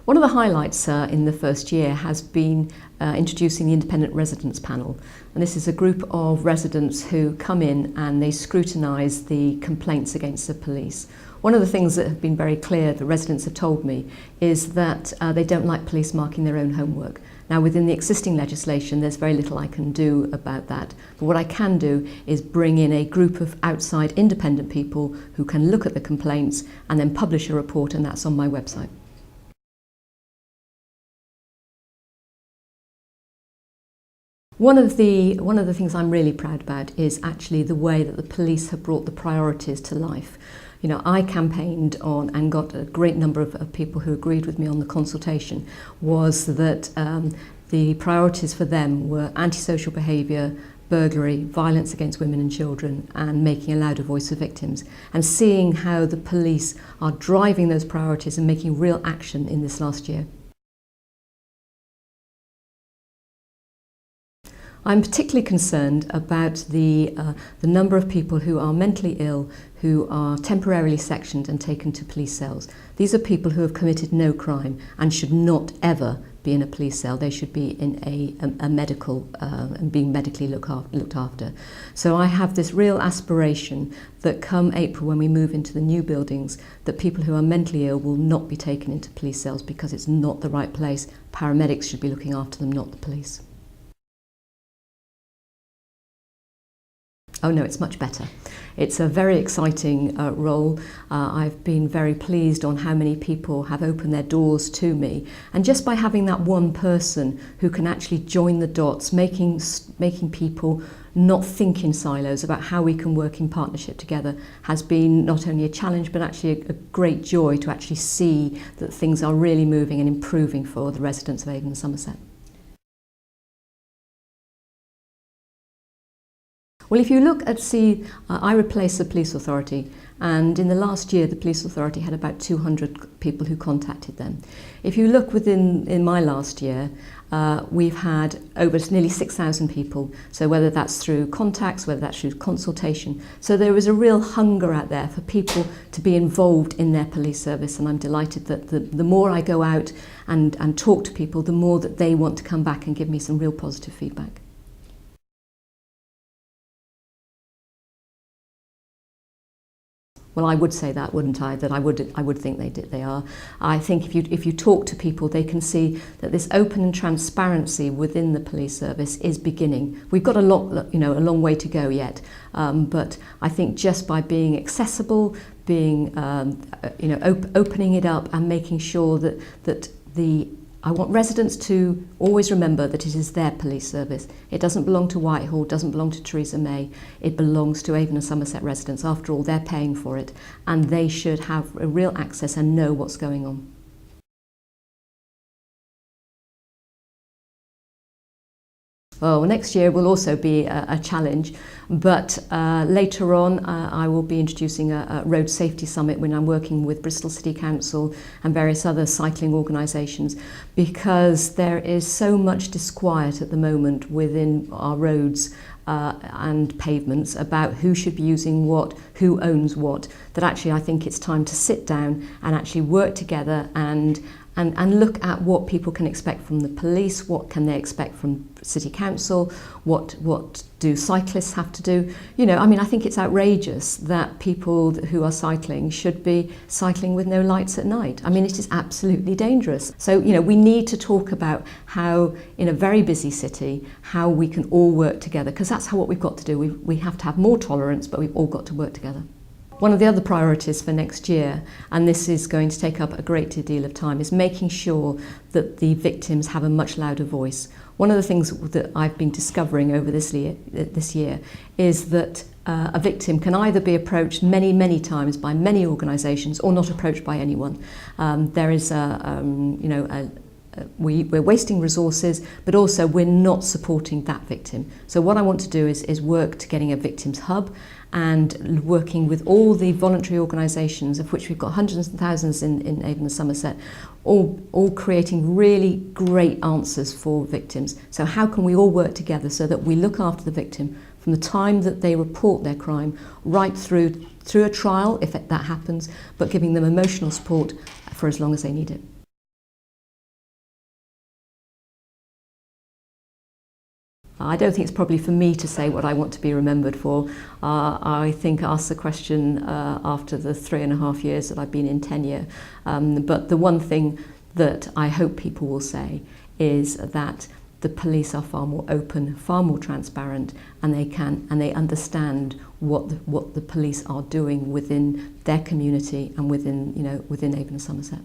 One of the highlights in the first year has been introducing the Independent Residents Panel. And this is a group of residents who come in and they scrutinise the complaints against the police. One of the things that have been very clear, the residents have told me, is that they don't like police marking their own homework. Now, within the existing legislation, there's very little I can do about that. But what I can do is bring in a group of outside independent people who can look at the complaints and then publish a report, and that's on my website. One of the things I'm really proud about is actually the way that the police have brought the priorities to life. You know, I campaigned on and got a great number of people who agreed with me on the consultation, was that the priorities for them were antisocial behaviour, burglary, violence against women and children, and making a louder voice for victims. And seeing how the police are driving those priorities and making real action in this last year. I'm particularly concerned about the number of people who are mentally ill, who are temporarily sectioned and taken to police cells. These are people who have committed no crime and should not ever be in a police cell. They should be in a medical and being medically looked after. So I have this real aspiration that come April, when we move into the new buildings, that people who are mentally ill will not be taken into police cells because it's not the right place. Paramedics should be looking after them, not the police. Oh no, it's much better. It's a very exciting role. I've been very pleased on how many people have opened their doors to me. And just by having that one person who can actually join the dots, making people not think in silos about how we can work in partnership together, has been not only a challenge but actually a great joy to actually see that things are really moving and improving for the residents of Avon and Somerset. Well, if you look at I replaced the police authority, and in the last year the police authority had about 200 people who contacted them. If you look in my last year, we've had over nearly 6,000 people, so whether that's through contacts, whether that's through consultation. So there is a real hunger out there for people to be involved in their police service, and I'm delighted that the more I go out and talk to people, the more that they want to come back and give me some real positive feedback. Well, I would say that, wouldn't I? That I would think they are. I think if you talk to people, they can see that this open and transparency within the police service is beginning. We've got a long way to go yet, but I think just by being accessible, being opening it up and making sure that I want residents to always remember that it is their police service. It doesn't belong to Whitehall, doesn't belong to Theresa May. It belongs to Avon and Somerset residents. After all, they're paying for it, and they should have a real access and know what's going on. Well, next year will also be a challenge, but later on I will be introducing a road safety summit when I'm working with Bristol City Council and various other cycling organisations, because there is so much disquiet at the moment within our roads and pavements about who should be using what, who owns what, that actually I think it's time to sit down and actually work together and look at what people can expect from the police, what can they expect from City Council, what do cyclists have to do. You know, I mean, I think it's outrageous that people who are cycling should be cycling with no lights at night. I mean, it is absolutely dangerous. So, you know, we need to talk about how, in a very busy city, how we can all work together, because that's what we've got to do. We have to have more tolerance, but we've all got to work together. One of the other priorities for next year, and this is going to take up a great deal of time, is making sure that the victims have a much louder voice. One of the things that I've been discovering over this year is that a victim can either be approached many times by many organisations or not approached by anyone. There is we're wasting resources, but also we're not supporting that victim. So what I want to do is work to getting a victims hub and working with all the voluntary organisations, of which we've got hundreds and thousands in Avon and Somerset, all creating really great answers for victims. So how can we all work together so that we look after the victim from the time that they report their crime right through a trial, if that happens, but giving them emotional support for as long as they need it. I don't think it's probably for me to say what I want to be remembered for. I think ask the question after the 3.5 years that I've been in tenure. But the one thing that I hope people will say is that the police are far more open, far more transparent, and they understand what the police are doing within their community and within Avon and Somerset.